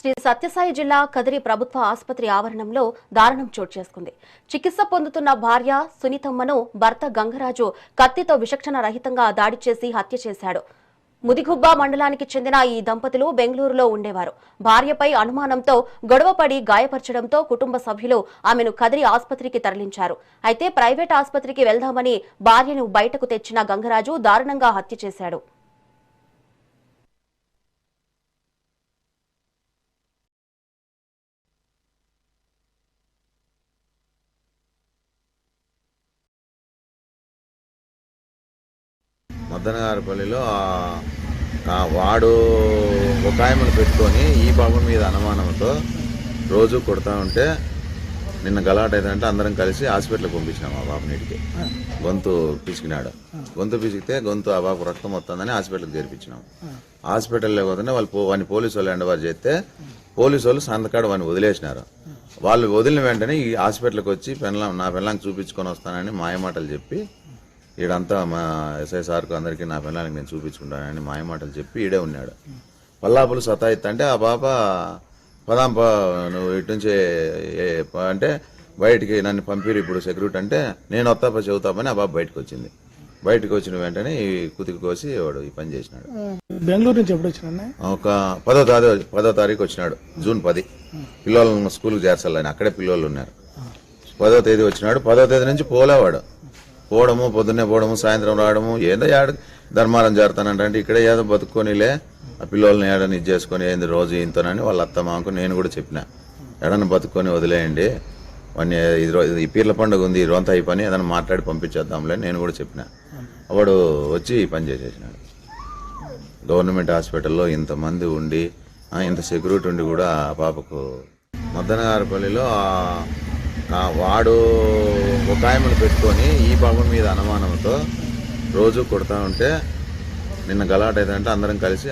శ్రీ సత్యసాయి జిల్లా కదిరి ప్రభుత్వ ఆసుపత్రి ఆవరణంలో దారుణం చోటు చేసుకుంది. చికిత్స పొందుతున్న భార్య సునీతమ్మను భర్త గంగరాజు కత్తితో విచక్షణ రహితంగా దాడి చేసి హత్య చేశాడు. ముదిగుబ్బ మండలానికి చెందిన ఈ దంపతులు బెంగళూరులో ఉండేవారు. భార్యపై అనుమానంతో గొడవపడి గాయపరచడంతో కుటుంబ సభ్యులు ఆమెను కదిరి ఆసుపత్రికి తరలించారు. అయితే ప్రైవేట్ ఆసుపత్రికి వెళ్దామని భార్యను బయటకు తెచ్చిన గంగరాజు దారుణంగా హత్య చేశాడు. మద్దనగారిపల్లిలో వాడు ఒక ఆయమను పెట్టుకొని ఈ బాబు మీద అనుమానంతో రోజు కొడతా ఉంటే నిన్న గలాట్ అయిందంటే అందరం కలిసి హాస్పిటల్కి పంపించినాం. ఆ బాబు నీటికి గొంతు పిసికినాడు. గొంతు పిసికితే ఆ బాబు రక్తం వస్తుందని హాస్పిటల్కి చేర్పించినాం. హాస్పిటల్లో పోతేనే వాడిని పోలీసు వాళ్ళు హ్యాండ్ ఓవర్ చేస్తే పోలీసు వాళ్ళు సంతకాడ వాడిని వదిలేసినారు. వాళ్ళు వదిలిన వెంటనే ఈ హాస్పిటల్కి వచ్చి నా పిల్లలకి చూపించుకొని వస్తానని మాయమాటలు చెప్పి ఈడంతా మా ఎస్ఐ సార్కు అందరికీ నా పిల్లలకి నేను చూపించుకుంటానని మాయమాటలు చెప్పి ఈడే ఉన్నాడు. పల్లాపులు సతాయిత్తంటే ఆ పాప పదాంప నువ్వు ఇటు నుంచి అంటే బయటికి నన్ను పంపిరు ఇప్పుడు సెక్యూరిటీ అంటే నేను వస్తాప చెబుతామని ఆ పాప బయటకు వచ్చింది. బయటకు వచ్చిన వెంటనే ఈ కుతికి కోసి వాడు ఈ పని చేసినాడు. బెంగళూరు నుంచి ఎప్పుడు వచ్చినా? ఒక 10వ తారీఖు వచ్చినాడు, జూన్ 10. పిల్లలను స్కూల్కి చేర్చాలని అక్కడే పిల్లలు ఉన్నారు. 10వ తేదీ వచ్చినాడు. 10వ తేదీ నుంచి పోలేవాడు. పోవడము, పొద్దున్నే పోవడము, సాయంత్రం రావడము, ఏదో ధర్మారం చేరుతానంటే ఇక్కడే ఏదో బతుక్కొనిలే ఆ పిల్లల్ని ఏడని ఇది చేసుకొని ఏంది రోజు ఇంతనని వాళ్ళ అత్త మాకు నేను కూడా చెప్పిన, ఏడన్నా బతుక్కొని వదిలేయండి, వాడిని ఈ పీర్ల పండుగ ఉంది, ఈ రోజంతా ఈ పని ఏదైనా మాట్లాడి పంపించేద్దాంలే నేను కూడా చెప్పిన. వాడు వచ్చి ఈ పని చేసేసినాడు. గవర్నమెంట్ హాస్పిటల్లో ఇంతమంది ఉండి ఇంత సెక్యూరిటీ ఉండి కూడా ఆ పాపకు మద్దనగారిపల్లిలో వాడు ఒక ఆయమను పెట్టుకొని ఈ బాబు మీద అనుమానంతో రోజు కొడతా ఉంటే నిన్న గలాట్ అయిందంటే అందరం కలిసి